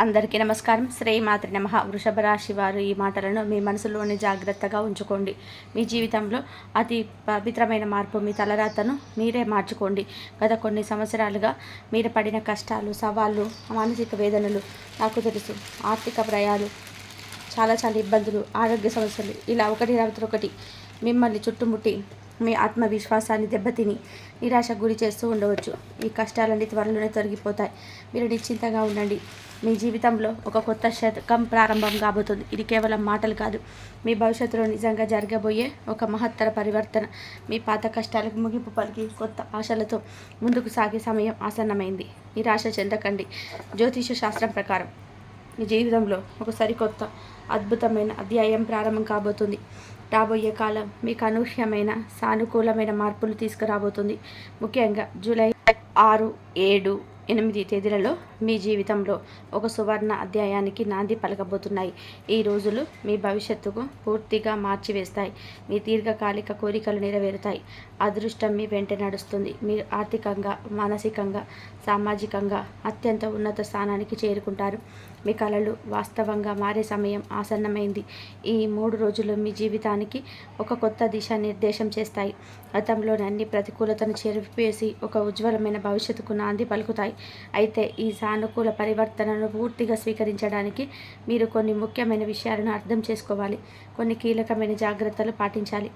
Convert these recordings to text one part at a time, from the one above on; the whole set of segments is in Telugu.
అందరికీ నమస్కారం. శ్రీమాత్రి నమః. వృషభ రాశి వారు ఈ మాటలను మీ మనసులోని జాగ్రత్తగా ఉంచుకోండి. మీ జీవితంలో అతి పవిత్రమైన మార్పు మీ తలరాతను మీరే మార్చుకోండి. గత కొన్ని సంవత్సరాలుగా మీరు పడిన కష్టాలు, సవాళ్ళు, మానసిక వేదనలు నాకు తెలుసు. ఆర్థిక భయాలు, చాలా ఇబ్బందులు, ఆరోగ్య సమస్యలు, ఇలా ఒకటి తర్వాత ఒకటి మిమ్మల్ని చుట్టుముట్టి మీ ఆత్మవిశ్వాసాన్ని దెబ్బతిని నిరాశకు గురి చేస్తూ ఉండవచ్చు. ఈ కష్టాలన్నీ త్వరలోనే తొలగిపోతాయి. మీరు నిశ్చింతగా ఉండండి. మీ జీవితంలో ఒక కొత్త శతకం ప్రారంభం కాబోతుంది. ఇది కేవలం మాటలు కాదు, మీ భవిష్యత్తులో నిజంగా జరగబోయే ఒక మహత్తర పరివర్తన. మీ పాత కష్టాలకు ముగింపు పలికి కొత్త ఆశలతో ముందుకు సాగే సమయం ఆసన్నమైంది. నిరాశ చెందకండి. జ్యోతిష శాస్త్రం ప్రకారం మీ జీవితంలో ఒక సరికొత్త అద్భుతమైన అధ్యాయం ప్రారంభం కాబోతుంది. రాబోయే కాలం మీకు అనూహ్యమైన సానుకూలమైన మార్పులు తీసుకురాబోతుంది. ముఖ్యంగా జూలై 6, 7, 8 తేదీలలో మీ జీవితంలో ఒక సువర్ణ అధ్యాయానికి నాంది పలకబోతున్నాయి. ఈ రోజులు మీ భవిష్యత్తుకు పూర్తిగా మార్చివేస్తాయి. మీ దీర్ఘకాలిక కోరికలు నెరవేరుతాయి. అదృష్టం మీ వెంట నడుస్తుంది. మీరు ఆర్థికంగా, మానసికంగా, సామాజికంగా అత్యంత ఉన్నత స్థానానికి చేరుకుంటారు. మీ కలలు వాస్తవంగా మారే సమయం ఆసన్నమైంది. ఈ 3 రోజులు మీ జీవితానికి ఒక కొత్త దిశ నిర్దేశం చేస్తాయి. గతంలోని అన్ని ప్రతికూలతను చెరిపివేసి ఒక ఉజ్వలమైన భవిష్యత్తుకు నాంది పలుకుతాయి. అయితే ఈ సానుకూల పరివర్తనను పూర్తిగా స్వీకరించడానికి మీరు కొన్ని ముఖ్యమైన విషయాలను అర్థం చేసుకోవాలి. కొన్ని కీలకమైన జాగ్రత్తలు పాటించాలి.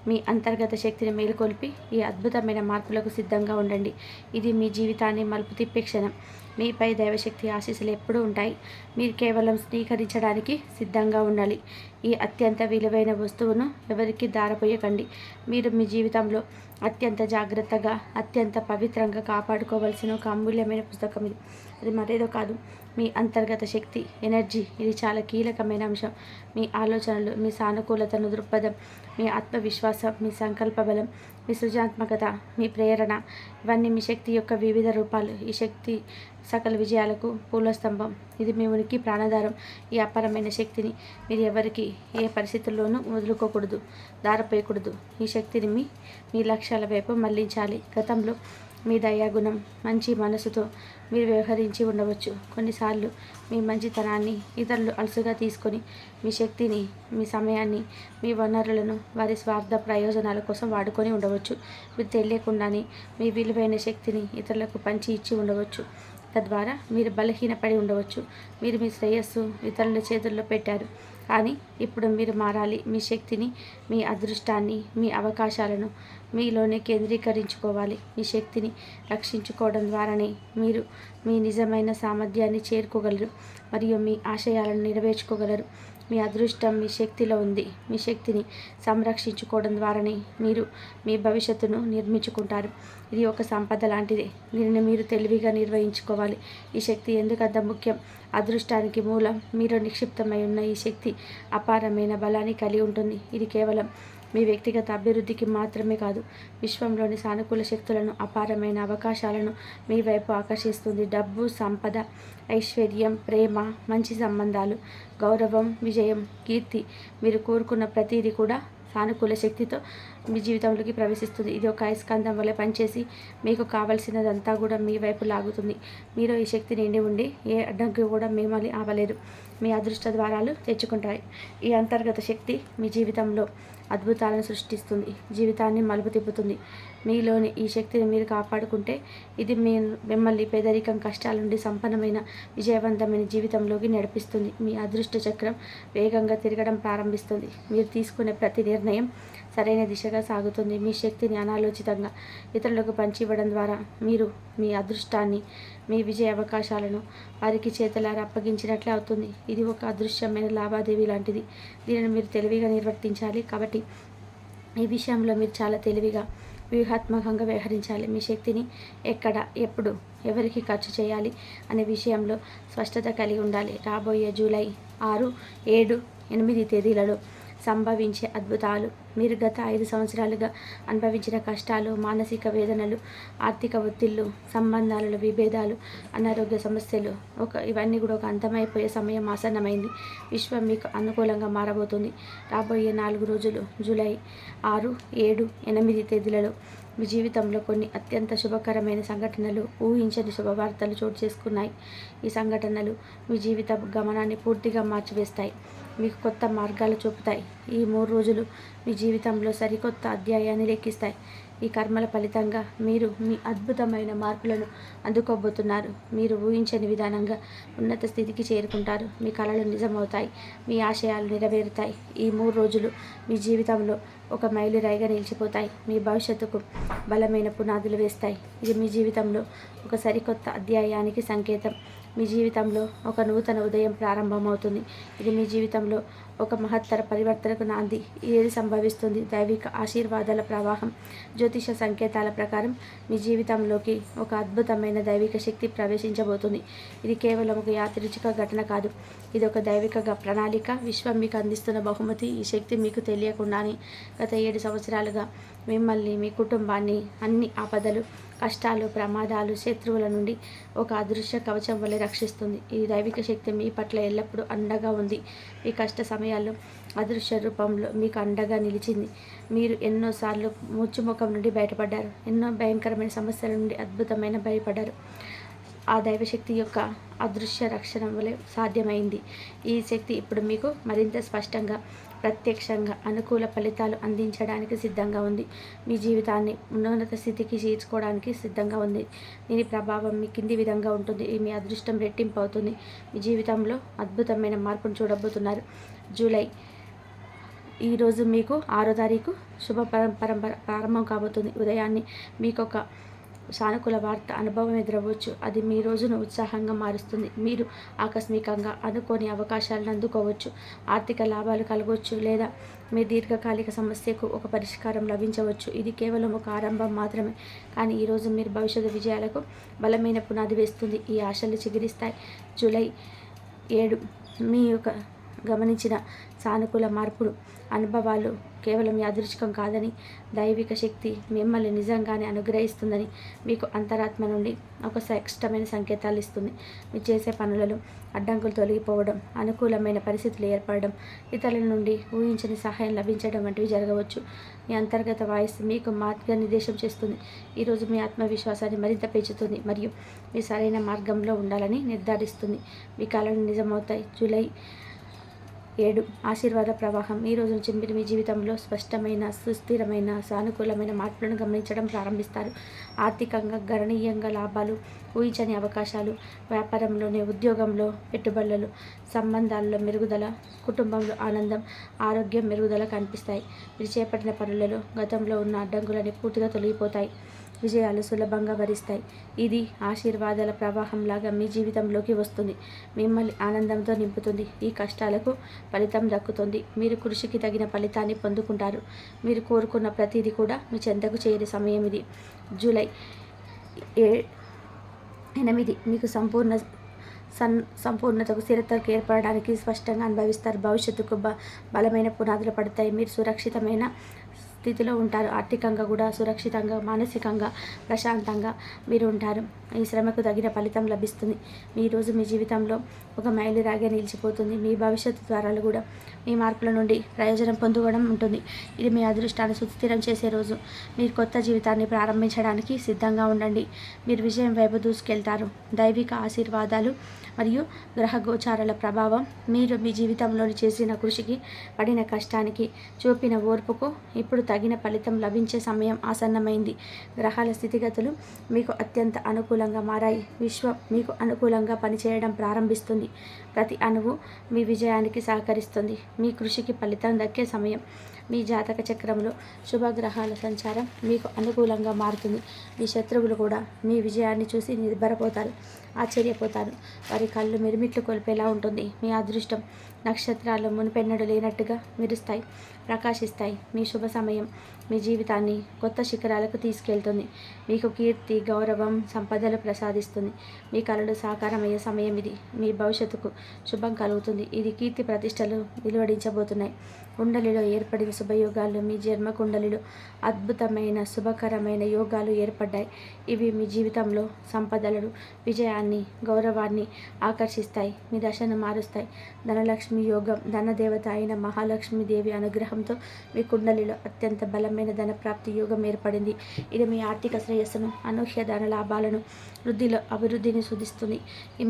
మీ అంతర్గత శక్తిని మేలుకొల్పి ఈ అద్భుతమైన మార్పులకు సిద్ధంగా ఉండండి. ఇది మీ జీవితాన్ని మలుపు తిప్పే క్షణం. మీపై దైవశక్తి ఆశీస్సులు ఎప్పుడూ ఉంటాయి. మీరు కేవలం స్వీకరించడానికి సిద్ధంగా ఉండాలి. ఈ అత్యంత విలువైన వస్తువును ఎవరికి దారపోయకండి. మీరు మీ జీవితంలో అత్యంత జాగ్రత్తగా, అత్యంత పవిత్రంగా కాపాడుకోవాల్సిన ఒక అమూల్యమైన పుస్తకం ఇది. అది మరేదో కాదు, మీ అంతర్గత శక్తి, ఎనర్జీ. ఇది చాలా కీలకమైన అంశం. మీ ఆలోచనలు, మీ సానుకూలతను దృక్పథం, మీ ఆత్మవిశ్వాసం, మీ సంకల్ప బలం, మీ సృజనాత్మకత, మీ ప్రేరణ, ఇవన్నీ మీ శక్తి యొక్క వివిధ రూపాలు. ఈ శక్తి సకల విజయాలకు పూలస్తంభం. ఇది మీ ఉనికి ప్రాణాధారం. ఈ అపారమైన శక్తిని మీరు ఎవరికి ఏ పరిస్థితుల్లోనూ వదులుకోకూడదు, దారపోయకూడదు. ఈ శక్తిని మీ లక్ష్యాల వైపు మళ్లించాలి. గతంలో మీ దయాగుణం, మంచి మనసుతో మీరు వ్యవహరించి ఉండవచ్చు. కొన్నిసార్లు మీ మంచితనాన్ని ఇతరులు అలసుగా తీసుకొని మీ శక్తిని, మీ సమయాన్ని, మీ వనరులను వారి స్వార్థ ప్రయోజనాల కోసం వాడుకొని ఉండవచ్చు. మీరు తెలియకుండానే మీ విలువైన శక్తిని ఇతరులకు పంచి ఇచ్చి ఉండవచ్చు. తద్వారా మీరు బలహీనపడి ఉండవచ్చు. మీరు మీ శ్రేయస్సు ఇతరుల చేతుల్లో పెట్టారు. కానీ ఇప్పుడు మీరు మారాలి. మీ శక్తిని, మీ అదృష్టాన్ని, మీ అవకాశాలను మీలోనే కేంద్రీకరించుకోవాలి. మీ శక్తిని రక్షించుకోవడం ద్వారానే మీరు మీ నిజమైన సామర్థ్యాన్ని చేరుకోగలరు మరియు మీ ఆశయాలను నెరవేర్చుకోగలరు. మీ అదృష్టం మీ శక్తిలో ఉంది. మీ శక్తిని సంరక్షించుకోవడం ద్వారానే మీరు మీ భవిష్యత్తును నిర్మించుకుంటారు. ఇది ఒక సంపద లాంటిది. దీనిని మీరు తెలివిగా నిర్వహించుకోవాలి. ఈ శక్తి ఎందుకంత ముఖ్యం? అదృష్టానికి మూలం మీరు నిక్షిప్తమై ఉన్న ఈ శక్తి అపారమైన బలాన్ని కలిగి ఉంటుంది. ఇది కేవలం మీ వ్యక్తిగత అభివృద్ధికి మాత్రమే కాదు, విశ్వంలోని సానుకూల శక్తులను, అపారమైన అవకాశాలను మీ వైపు ఆకర్షిస్తుంది. డబ్బు, సంపద, ఐశ్వర్యం, ప్రేమ, మంచి సంబంధాలు, గౌరవం, విజయం, కీర్తి, మీరు కోరుకున్న ప్రతిదీ కూడా సానుకూల శక్తితో మీ జీవితంలోకి ప్రవేశిస్తుంది. ఇది ఒక అయస్కాంతం వల్ల పనిచేసి మీకు కావలసినదంతా కూడా మీ వైపు లాగుతుంది. మీరు ఈ శక్తి నిండి ఉండి ఏ అడ్డంకి కూడా మిమ్మల్ని ఆపలేదు. మీ అదృష్ట ద్వారాలు తెచ్చుకుంటాయి. ఈ అంతర్గత శక్తి మీ జీవితంలో అద్భుతాలను సృష్టిస్తుంది, జీవితాన్ని మలుపు తిప్పుతుంది. మీలోని ఈ శక్తిని మీరు కాపాడుకుంటే ఇది మిమ్మల్ని పేదరికం, కష్టాల నుండి సంపన్నమైన, విజయవంతమైన జీవితంలోకి నడిపిస్తుంది. మీ అదృష్ట చక్రం వేగంగా తిరగడం ప్రారంభిస్తుంది. మీరు తీసుకునే ప్రతి నిర్ణయం సరైన దిశగా సాగుతుంది. మీ శక్తిని అనాలోచితంగా ఇతరులకు పంచి ఇవ్వడం ద్వారా మీరు మీ అదృష్టాన్ని, మీ విజయ అవకాశాలను వారికి చేతులారా అప్పగించినట్లే అవుతుంది. ఇది ఒక అదృశ్యమైన లావాదేవీ లాంటిది. దీనిని మీరు తెలివిగా నిర్వర్తించాలి. కాబట్టి ఈ విషయంలో మీరు చాలా తెలివిగా, వ్యూహాత్మకంగా వ్యవహరించాలి. మీ శక్తిని ఎక్కడ, ఎప్పుడు, ఎవరికి ఖర్చు చేయాలి అనే విషయంలో స్పష్టత కలిగి ఉండాలి. రాబోయే జూలై 6, 7, 8 తేదీలలో సంభవించే అద్భుతాలు, మీరు గత 5 సంవత్సరాలుగా అనుభవించిన కష్టాలు, మానసిక వేదనలు, ఆర్థిక ఒత్తిళ్లు, సంబంధాలలో విభేదాలు, అనారోగ్య సమస్యలు, ఇవన్నీ కూడా ఒక అంతమైపోయే సమయం ఆసన్నమైంది. విశ్వం మీకు అనుకూలంగా మారబోతుంది. రాబోయే 4 రోజులు జూలై 6, 7, 8 తేదీలలో మీ జీవితంలో కొన్ని అత్యంత శుభకరమైన సంఘటనలు, ఊహించని శుభవార్తలు చోటు చేసుకున్నాయి. ఈ సంఘటనలు మీ జీవిత గమనాన్ని పూర్తిగా మార్చివేస్తాయి, మీకు కొత్త మార్గాలు చూపుతాయి. ఈ 3 రోజులు మీ జీవితంలో సరికొత్త అధ్యాయాన్ని లెక్కిస్తాయి. ఈ కర్మల ఫలితంగా మీరు మీ అద్భుతమైన మార్పులను అందుకోబోతున్నారు. మీరు ఊహించని విధానంగా ఉన్నత స్థితికి చేరుకుంటారు. మీ కలలు నిజమవుతాయి, మీ ఆశయాలు నెరవేరుతాయి. ఈ 3 రోజులు మీ జీవితంలో ఒక మైలురాయిగా నిలిచిపోతాయి. మీ భవిష్యత్తుకు బలమైన పునాదులు వేస్తాయి. ఇది మీ జీవితంలో ఒక సరికొత్త అధ్యాయానికి సంకేతం. మీ జీవితంలో ఒక నూతన ఉదయం ప్రారంభమవుతుంది. ఇది మీ జీవితంలో ఒక మహత్తర పరివర్తనకు నాంది. ఏది సంభవిస్తుంది? దైవిక ఆశీర్వాదాల ప్రవాహం. జ్యోతిష సంకేతాల ప్రకారం మీ జీవితంలోకి ఒక అద్భుతమైన దైవిక శక్తి ప్రవేశించబోతుంది. ఇది కేవలం ఒక యాదృచ్ఛిక ఘటన కాదు, ఇది ఒక దైవిక ప్రణాళిక. విశ్వం మీకు అందిస్తున్న బహుమతి. ఈ శక్తి మీకు తెలియకుండానే గత 7 సంవత్సరాలుగా మిమ్మల్ని, మీ కుటుంబాన్ని అన్ని ఆపదలు, కష్టాలు, ప్రమాదాలు, శత్రువుల నుండి ఒక అదృశ్య కవచం వలె రక్షిస్తుంది. ఈ దైవిక శక్తి మీ పట్ల ఎల్లప్పుడూ అండగా ఉంది. మీ కష్ట సమయాల్లో అదృశ్య రూపంలో మీకు అండగా నిలిచింది. మీరు ఎన్నోసార్లు ముచ్చుముఖం నుండి బయటపడ్డారు. ఎన్నో భయంకరమైన సమస్యల నుండి అద్భుతమైన బయటపడ్డారు. ఆ దైవశక్తి యొక్క అదృశ్య రక్షణ వలె సాధ్యమైంది. ఈ శక్తి ఇప్పుడు మీకు మరింత స్పష్టంగా, ప్రత్యక్షంగా అనుకూల ఫలితాలు అందించడానికి సిద్ధంగా ఉంది. మీ జీవితాన్ని ఉన్నత స్థితికి చేర్చుకోవడానికి సిద్ధంగా ఉంది. దీని ప్రభావం మీ కింది విధంగా ఉంటుంది. మీ అదృష్టం రెట్టింపు అవుతుంది. మీ జీవితంలో అద్భుతమైన మార్పును చూడబోతున్నారు. జూలై ఈరోజు మీకు 6వ తారీఖు శుభ పరంపర ప్రారంభం కాబోతుంది. ఉదయాన్నే మీకు ఒక సానుకూల వార్త అనుభవం ఎదురవచ్చు. అది మీ రోజును ఉత్సాహంగా మారుస్తుంది. మీరు ఆకస్మికంగా అనుకోని అవకాశాలను అందుకోవచ్చు. ఆర్థిక లాభాలు కలగవచ్చు, లేదా మీ దీర్ఘకాలిక సమస్యకు ఒక పరిష్కారం లభించవచ్చు. ఇది కేవలం ఒక ఆరంభం మాత్రమే, కానీ ఈరోజు మీరు భవిష్యత్తు విజయాలకు బలమైన పునాది వేస్తుంది. ఈ ఆశలు చిగురిస్తాయి. జూలై 7 మీ యొక్క గమనించిన సానుకూల మార్పులు, అనుభవాలు కేవలం యాదృచ్ఛికం కాదని, దైవిక శక్తి మిమ్మల్ని నిజంగానే అనుగ్రహిస్తుందని మీకు అంతరాత్మ నుండి ఒక స్పష్టమైన సంకేతాలు ఇస్తుంది. మీరు చేసే పనులలో అడ్డంకులు తొలగిపోవడం, అనుకూలమైన పరిస్థితులు ఏర్పడడం, ఇతరుల నుండి ఊహించని సహాయం లభించడం వంటివి జరగవచ్చు. మీ అంతర్గత వాయిస్ మీకు మార్గనిర్దేశం చేస్తుంది. ఈరోజు మీ ఆత్మవిశ్వాసాన్ని మరింత పెంచుతుంది మరియు మీ సరైన మార్గంలో ఉండాలని నిర్ధారిస్తుంది. మీ కలలు నిజమవుతాయి. జూలై 7 ఆశీర్వాద ప్రవాహం. ఈ రోజు నుంచి మీరు మీ జీవితంలో స్పష్టమైన, సుస్థిరమైన, సానుకూలమైన మార్పులను గమనించడం ప్రారంభిస్తారు. ఆర్థికంగా గణనీయంగా లాభాలు, ఊహించని అవకాశాలు, వ్యాపారంలోని, ఉద్యోగంలో పెట్టుబడులు, సంబంధాల్లో మెరుగుదల, కుటుంబంలో ఆనందం, ఆరోగ్యం మెరుగుదల కనిపిస్తాయి. మీరు చేపట్టిన పనులలో గతంలో ఉన్న అడ్డంకులన్నీ పూర్తిగా తొలగిపోతాయి. విజయాలు సులభంగా వరిస్తాయి. ఇది ఆశీర్వాదాల ప్రవాహంలాగా మీ జీవితంలోకి వస్తుంది. మిమ్మల్ని ఆనందంతో నింపుతుంది. ఈ కష్టాలకు ఫలితం దక్కుతుంది. మీరు కృషికి తగిన ఫలితాన్ని పొందుకుంటారు. మీరు కోరుకున్న ప్రతిదీ కూడా మీ చెంతకు చేరే సమయం ఇది. జూలై 8 మీకు సంపూర్ణతకు, స్థిరతకు ఏర్పడడానికి స్పష్టంగా అనుభవిస్తారు. భవిష్యత్తుకు బలమైన పునాదులు పడతాయి. మీరు సురక్షితమైన స్థితిలో ఉంటారు. ఆర్థికంగా కూడా సురక్షితంగా, మానసికంగా ప్రశాంతంగా మీరు ఉంటారు. ఈ శ్రమకు తగిన ఫలితం లభిస్తుంది. ఈరోజు మీ జీవితంలో ఒక మైలురాయిగా నిలిచిపోతుంది. మీ భవిష్యత్తు ద్వారాలు కూడా మీ మార్పుల నుండి ప్రయోజనం పొందుకోవడం ఉంటుంది. ఇది మీ అదృష్టాన్ని సుస్థిరం చేసే రోజు. మీరు కొత్త జీవితాన్ని ప్రారంభించడానికి సిద్ధంగా ఉండండి. మీరు విజయం వైపు దూసుకెళ్తారు. దైవిక ఆశీర్వాదాలు మరియు గ్రహ గోచారాల ప్రభావం మీరు మీ జీవితంలో చేసిన కృషికి, పడిన కష్టానికి, చూపిన ఓర్పుకు ఇప్పుడు తగిన ఫలితం లభించే సమయం ఆసన్నమైంది. గ్రహాల స్థితిగతులు మీకు అత్యంత అనుకూలంగా మారాయి. విశ్వం మీకు అనుకూలంగా పనిచేయడం ప్రారంభిస్తుంది. ప్రతి అణువు మీ విజయానికి సహకరిస్తుంది. మీ కృషికి ఫలితం దక్కే సమయం. మీ జాతక చక్రంలో శుభగ్రహాల సంచారం మీకు అనుకూలంగా మారుతుంది. మీ శత్రువులు కూడా మీ విజయాన్ని చూసి నిర్భరపోతారు, ఆశ్చర్యపోతారు. వారి కళ్ళు మిరుమిట్లు కొలిపేలా ఉంటుంది. మీ అదృష్టం నక్షత్రాలు మునిపెన్నడు లేనట్టుగా మెరుస్తాయి, ప్రకాశిస్తాయి. మీ శుభ సమయం మీ జీవితాన్ని కొత్త శిఖరాలకు తీసుకెళ్తుంది. మీకు కీర్తి, గౌరవం, సంపదలు ప్రసాదిస్తుంది. మీ కలలు సాకారమయ్యే సమయం ఇది. మీ భవిష్యత్తుకు శుభం కలుగుతుంది. ఇది కీర్తి ప్రతిష్టలు వెలువడించబోతున్నాయి. కుండలిలో ఏర్పడిన శుభయోగాలు మీ జన్మ కుండలిలో అద్భుతమైన శుభకరమైన యోగాలు ఏర్పడ్డాయి. ఇవి మీ జీవితంలో సంపదలను, విజయాన్ని, గౌరవాన్ని ఆకర్షిస్తాయి. మీ దశను మారుస్తాయి. ధనలక్ష్మి లక్ష్మీ యోగం. ధనదేవత అయిన మహాలక్ష్మీదేవి అనుగ్రహంతో మీ కుండలిలో అత్యంత బలమైన ధనప్రాప్తి యోగం ఏర్పడింది. ఇది మీ ఆర్థిక శ్రేయస్సును, అనూహ్య ధన లాభాలను, వృద్ధిలో అభివృద్ధిని సూచిస్తుంది.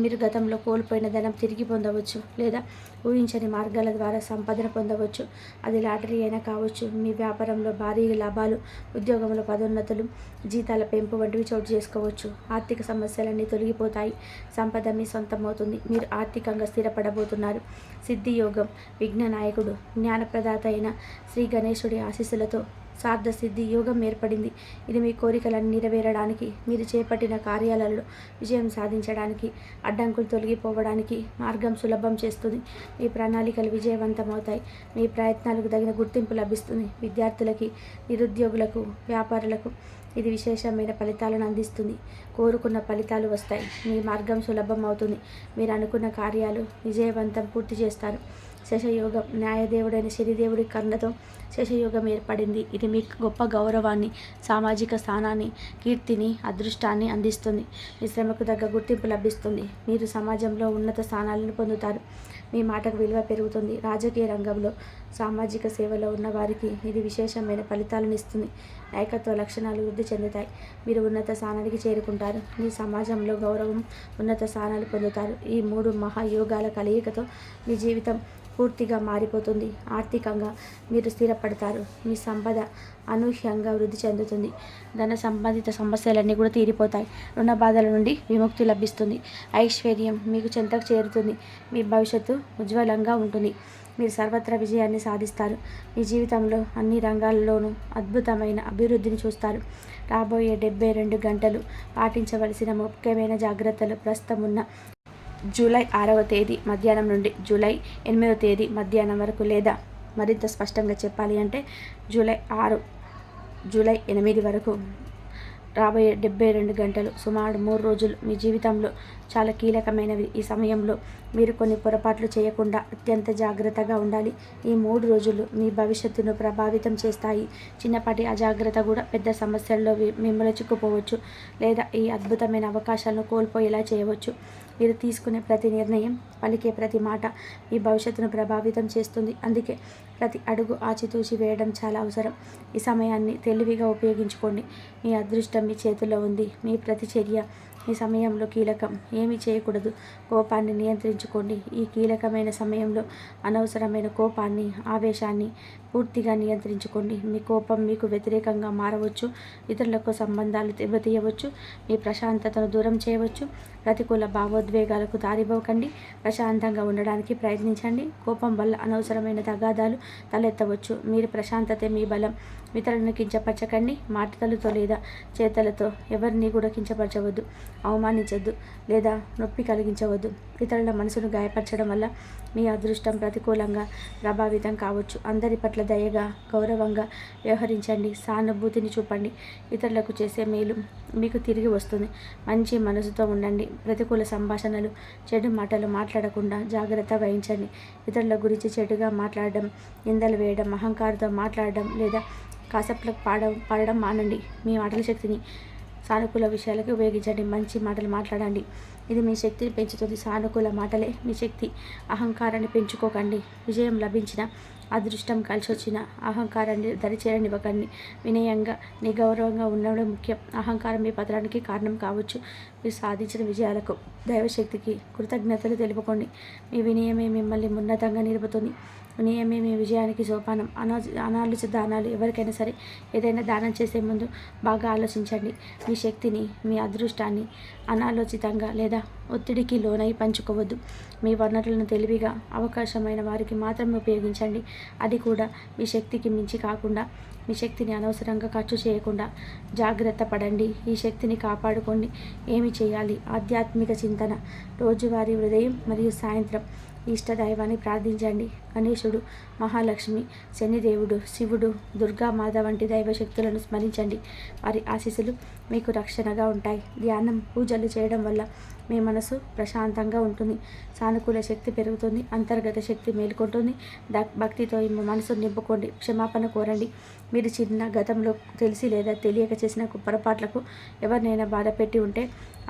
మీరు గతంలో కోల్పోయిన ధనం తిరిగి పొందవచ్చు లేదా ఊహించని మార్గాల ద్వారా సంపదన పొందవచ్చు. అది లాటరీ అయినా కావచ్చు. మీ వ్యాపారంలో భారీ లాభాలు, ఉద్యోగంలో పదోన్నతులు, జీతాల పెంపు వంటివి చోటు చేసుకోవచ్చు. ఆర్థిక సమస్యలన్నీ తొలగిపోతాయి. సంపద మీ సొంతమవుతుంది. మీరు ఆర్థికంగా స్థిరపడబోతున్నారు. సిద్ధి యోగం. విఘ్న నాయకుడు, జ్ఞానప్రదాత అయిన శ్రీ గణేశుడి ఆశీస్సులతో సార్థ సిద్ధి యోగం ఏర్పడింది. ఇది మీ కోరికలను నెరవేరడానికి, మీరు చేపట్టిన కార్యాలలో విజయం సాధించడానికి, అడ్డంకులు తొలగిపోవడానికి మార్గం సులభం చేస్తుంది. మీ ప్రణాళికలు విజయవంతమవుతాయి. మీ ప్రయత్నాలకు తగిన గుర్తింపు లభిస్తుంది. విద్యార్థులకి, నిరుద్యోగులకు, వ్యాపారులకు ఇది విశేషమైన ఫలితాలను అందిస్తుంది. కోరుకున్న ఫలితాలు వస్తాయి. మీ మార్గం సులభం అవుతుంది. మీరు అనుకున్న కార్యాలు విజయవంతం పూర్తి చేస్తారు. శశయోగం. న్యాయదేవుడైన శనిదేవుడి కరుణతో శశయోగం ఏర్పడింది. ఇది మీకు గొప్ప గౌరవాన్ని, సామాజిక స్థానాన్ని, కీర్తిని, అదృష్టాన్ని అందిస్తుంది. మీ శ్రమకు తగ్గ గుర్తింపు లభిస్తుంది. మీరు సమాజంలో ఉన్నత స్థానాలను పొందుతారు. మీ మాటకు విలువ పెరుగుతుంది. రాజకీయ రంగంలో, సామాజిక సేవలో ఉన్న వారికి ఇది విశేషమైన ఫలితాలను ఇస్తుంది. నాయకత్వ లక్షణాలు వృద్ధి చెందుతాయి. మీరు ఉన్నత స్థానానికి చేరుకుంటారు. మీ సమాజంలో గౌరవం, ఉన్నత స్థానాలు పొందుతారు. ఈ 3 మహాయోగాల కలయికతో మీ జీవితం పూర్తిగా మారిపోతుంది. ఆర్థికంగా మీరు స్థిరపడతారు. మీ సంపద అనూహ్యంగా వృద్ధి చెందుతుంది. ధన సంబంధిత సమస్యలన్నీ కూడా తీరిపోతాయి. రుణ బాధల నుండి విముక్తి లభిస్తుంది. ఐశ్వర్యం మీకు చెంతకు చేరుతుంది. మీ భవిష్యత్తు ఉజ్వలంగా ఉంటుంది. మీరు సర్వత్రా విజయాన్ని సాధిస్తారు. మీ జీవితంలో అన్ని రంగాల్లోనూ అద్భుతమైన అభివృద్ధిని చూస్తారు. రాబోయే 72 గంటలు పాటించవలసిన ముఖ్యమైన జాగ్రత్తలు ప్రస్తుతం ఉన్న జూలై 6వ తేదీ మధ్యాహ్నం నుండి జూలై 8వ తేదీ మధ్యాహ్నం వరకు, లేదా మరింత స్పష్టంగా చెప్పాలి అంటే జూలై 6, జూలై 8 వరకు రాబోయే 72 గంటలు, సుమారు 3 రోజులు మీ జీవితంలో చాలా కీలకమైనవి. ఈ సమయంలో మీరు కొన్ని పొరపాట్లు చేయకుండా అత్యంత జాగ్రత్తగా ఉండాలి. ఈ 3 రోజులు మీ భవిష్యత్తును ప్రభావితం చేస్తాయి. చిన్నపాటి అజాగ్రత్త కూడా పెద్ద సమస్యల్లో మిమ్మల్ని చిక్కుపోవచ్చు లేదా ఈ అద్భుతమైన అవకాశాలను కోల్పోయేలా చేయవచ్చు. మీరు తీసుకునే ప్రతి నిర్ణయం, పలికే ప్రతి మాట మీ భవిష్యత్తును ప్రభావితం చేస్తుంది. అందుకే ప్రతి అడుగు ఆచితూచి వేయడం చాలా అవసరం. ఈ సమయాన్ని తెలివిగా ఉపయోగించుకోండి. మీ అదృష్టం మీ చేతుల్లో ఉంది. మీ ప్రతి చర్య ఈ సమయంలో కీలకం. ఏమీ చేయకూడదు. కోపాన్ని నియంత్రించుకోండి. ఈ కీలకమైన సమయంలో అనవసరమైన కోపాన్ని, ఆవేశాన్ని పూర్తిగా నియంత్రించుకోండి. మీ కోపం మీకు వ్యతిరేకంగా మారవచ్చు. ఇతరులకు సంబంధాలు దెబ్బతీయవచ్చు. మీ ప్రశాంతతను దూరం చేయవచ్చు. ప్రతికూల భావోద్వేగాలకు దారివ్వకండి. ప్రశాంతంగా ఉండడానికి ప్రయత్నించండి. కోపం వల్ల అనవసరమైన తగాదాలు తలెత్తవచ్చు. మీరు ప్రశాంతతే మీ బలం. ఇతరులను కించపరచకండి. మాటలతో లేదా చేతలతో ఎవరిని కూడా కించపరచవద్దు, అవమానించవద్దు లేదా నొప్పి కలిగించవద్దు. ఇతరుల మనసును గాయపరచడం వల్ల మీ అదృష్టం ప్రతికూలంగా ప్రభావితం కావచ్చు. అందరి పట్ల దయగా, గౌరవంగా వ్యవహరించండి. సానుభూతిని చూపండి. ఇతరులకు చేసే మేలు మీకు తిరిగి వస్తుంది. మంచి మనసుతో ఉండండి. ప్రతికూల సంభాషణలు, చెడు మాటలు మాట్లాడకుండా జాగ్రత్త వహించండి. ఇతరుల గురించి చెడుగా మాట్లాడడం, నిందలు వేయడం, అహంకారంతో మాట్లాడడం లేదా కాసప్లకు పాడడం మానండి. మీ మాటల శక్తిని సానుకూల విషయాలకి ఉపయోగించండి. మంచి మాటలు మాట్లాడండి. ఇది మీ శక్తిని పెంచుతుంది. సానుకూల మాటలే మీ శక్తి. అహంకారాన్ని పెంచుకోకండి. విజయం లభించిన, అదృష్టం కలిసి వచ్చిన అహంకారాన్ని దరిచేరనివ్వకండి. వినయంగా, నిగౌరవంగా ఉండడం ముఖ్యం. అహంకారం మీ పతనానికి కారణం కావచ్చు. మీరు సాధించిన విజయాలకు, దైవశక్తికి కృతజ్ఞతలు తెలుపుకోండి. మీ వినయమే మిమ్మల్ని ఉన్నతంగా నిలుపుతుంది. వినయమే మీ విజయానికి సోపానం. అనాలోచిత దానాలు. ఎవరికైనా సరే ఏదైనా దానం చేసే ముందు బాగా ఆలోచించండి. మీ శక్తిని, మీ అదృష్టాన్ని అనాలోచితంగా లేదా ఒత్తిడికి లోనై పంచుకోవద్దు. మీ వనరులను తెలివిగా, అవకాశమైన వారికి మాత్రమే ఉపయోగించండి. అది కూడా మీ శక్తికి మించి కాకుండా. మీ శక్తిని అనవసరంగా ఖర్చు చేయకుండా జాగ్రత్త పడండి. ఈ శక్తిని కాపాడుకోండి. ఏమి చేయాలి? ఆధ్యాత్మిక చింతన. రోజువారీ ఉదయం మరియు సాయంత్రం ఇష్టదైవాన్ని ప్రార్థించండి. గణేశుడు, మహాలక్ష్మి, శనిదేవుడు, శివుడు, దుర్గామాత వంటి దైవశక్తులను స్మరించండి. వారి ఆశీస్సులు మీకు రక్షణగా ఉంటాయి. ధ్యానం, పూజలు చేయడం వల్ల మీ మనసు మనసు ప్రశాంతంగా ఉంటుంది. సానుకూల శక్తి పెరుగుతుంది. అంతర్గత శక్తి మేలుకుంటుంది. భక్తితో ఈ మనసును నింపుకోండి. క్షమాపణ కోరండి. మీరు చిన్న గతంలో తెలిసి లేదా తెలియక చేసిన పొరపాట్లకు ఎవరినైనా బాధ పెట్టి ఉంటే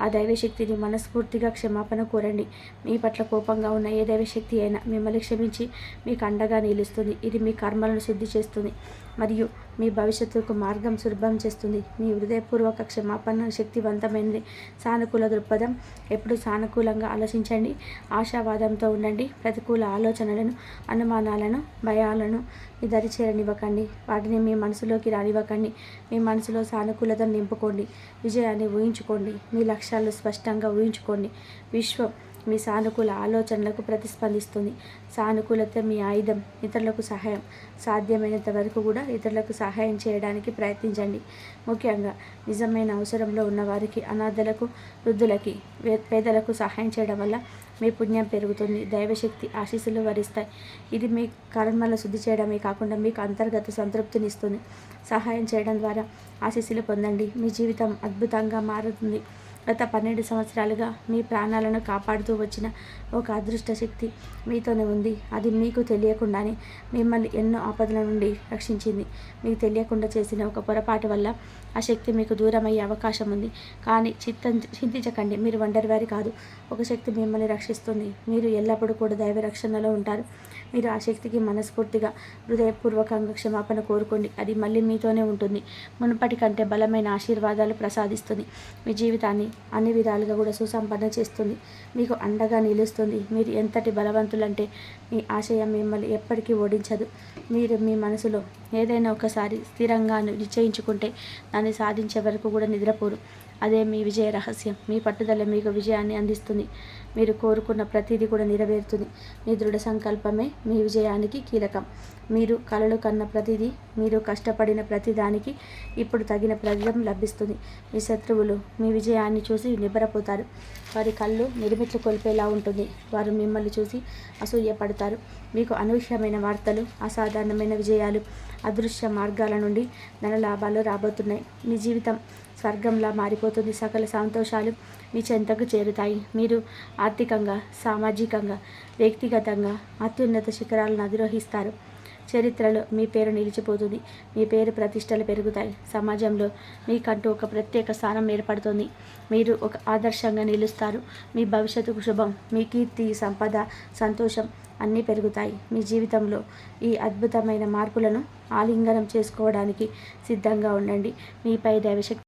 ఆ దైవశక్తిని మనస్ఫూర్తిగా క్షమాపణ కోరండి. మీ పట్ల కోపంగా ఉన్న ఏ దైవశక్తి అయినా మిమ్మల్ని క్షమించి మీకు అండగా నిలుస్తుంది. ఇది మీ కర్మలను శుద్ధి చేస్తుంది మరియు మీ భవిష్యత్తుకు మార్గం సులభం చేస్తుంది. మీ హృదయపూర్వక క్షమాపణ శక్తివంతమైనది. సానుకూల దృక్పథం. ఎప్పుడు సానుకూలంగా ఆలోచించండి. ఆశావాదంతో ఉండండి. ప్రతికూల ఆలోచనలను, అనుమానాలను, భయాలను మీ దరి చేరనివ్వకండి. వాటిని మీ మనసులోకి రానివ్వకండి. మీ మనసులో సానుకూలతను నింపుకోండి. విజయాన్ని ఊహించుకోండి. మీ లక్ష్యాలు స్పష్టంగా ఊహించుకోండి. విశ్వం మీ సానుకూల ఆలోచనలకు ప్రతిస్పందిస్తుంది. సానుకూలత మీ ఆయుధం. ఇతరులకు సహాయం. సాధ్యమైనంత వరకు కూడా ఇతరులకు సహాయం చేయడానికి ప్రయత్నించండి. ముఖ్యంగా నిజమైన అవసరంలో ఉన్నవారికి, అనాథలకు, వృద్ధులకి, పేదలకు సహాయం చేయడం వల్ల మీ పుణ్యం పెరుగుతుంది. దైవశక్తి ఆశీస్సులు వరిస్తాయి. ఇది మీ కర్మల శుద్ధి చేయడమే కాకుండా మీకు అంతర్గత సంతృప్తినిస్తుంది. సహాయం చేయడం ద్వారా ఆశీస్సులు పొందండి. మీ జీవితం అద్భుతంగా మారుతుంది. గత 12 సంవత్సరాలుగా మీ ప్రాణాలను కాపాడుతూ వచ్చిన ఒక అదృష్ట శక్తి మీతోనే ఉంది. అది మీకు తెలియకుండానే మిమ్మల్ని ఎన్నో ఆపదల నుండి రక్షించింది. మీకు తెలియకుండా చేసిన ఒక పొరపాటు వల్ల ఆ శక్తి మీకు దూరమయ్యే అవకాశం ఉంది. కానీ చింతించకండి. మీరు ఒంటరివారి కాదు. ఒక శక్తి మిమ్మల్ని రక్షిస్తుంది. మీరు ఎల్లప్పుడూ కూడా దైవ రక్షణలో ఉంటారు. మీరు ఆ శక్తికి మనస్ఫూర్తిగా, హృదయపూర్వకంగా క్షమాపణ కోరుకోండి. అది మళ్ళీ మీతోనే ఉంటుంది. మునుపటి కంటే బలమైన ఆశీర్వాదాలు ప్రసాదిస్తుంది. మీ జీవితాన్ని అన్ని విధాలుగా కూడా సుసంపన్న చేస్తుంది. మీకు అండగా నిలుస్తుంది. మీరు ఎంతటి బలవంతులంటే మీ ఆశయం మిమ్మల్ని ఎప్పటికీ ఓడించదు. మీరు మీ మనసులో ఏదైనా ఒకసారి స్థిరంగా నిశ్చయించుకుంటే దాన్ని సాధించే వరకు కూడా నిద్రపోరు. అదే మీ విజయ రహస్యం. మీ పట్టుదల మీకు విజయాన్ని అందిస్తుంది. మీరు కోరుకున్న ప్రతిదీ కూడా నెరవేరుతుంది. మీ దృఢ సంకల్పమే మీ విజయానికి కీలకం. మీరు కలలు కన్న ప్రతిదీ, మీరు కష్టపడిన ప్రతిదానికి ఇప్పుడు తగిన ఫలితం లభిస్తుంది. మీ శత్రువులు మీ విజయాన్ని చూసి నిబ్బరపోతారు. వారి కళ్ళు నిర్మిట్లు కొల్పేలా ఉంటుంది. వారు మిమ్మల్ని చూసి అసూయపడతారు. మీకు అనూహ్యమైన వార్తలు, అసాధారణమైన విజయాలు, అదృశ్య మార్గాల నుండి ధనలాభాలు రాబోతున్నాయి. మీ జీవితం స్వర్గంలా మారిపోతుంది. సకల సంతోషాలు మీ చెంతకు చేరుతాయి. మీరు ఆర్థికంగా, సామాజికంగా, వ్యక్తిగతంగా అత్యున్నత శిఖరాలను అధిరోహిస్తారు. చరిత్రలో మీ పేరు నిలిచిపోతుంది. మీ పేరు ప్రతిష్టలు పెరుగుతాయి. సమాజంలో మీకంటూ ఒక ప్రత్యేక స్థానం ఏర్పడుతుంది. మీరు ఒక ఆదర్శంగా నిలుస్తారు. మీ భవిష్యత్తుకు శుభం. మీ కీర్తి, సంపద, సంతోషం అన్నీ పెరుగుతాయి. మీ జీవితంలో ఈ అద్భుతమైన మార్పులను ఆలింగనం చేసుకోవడానికి సిద్ధంగా ఉండండి. మీపై దైవశక్తి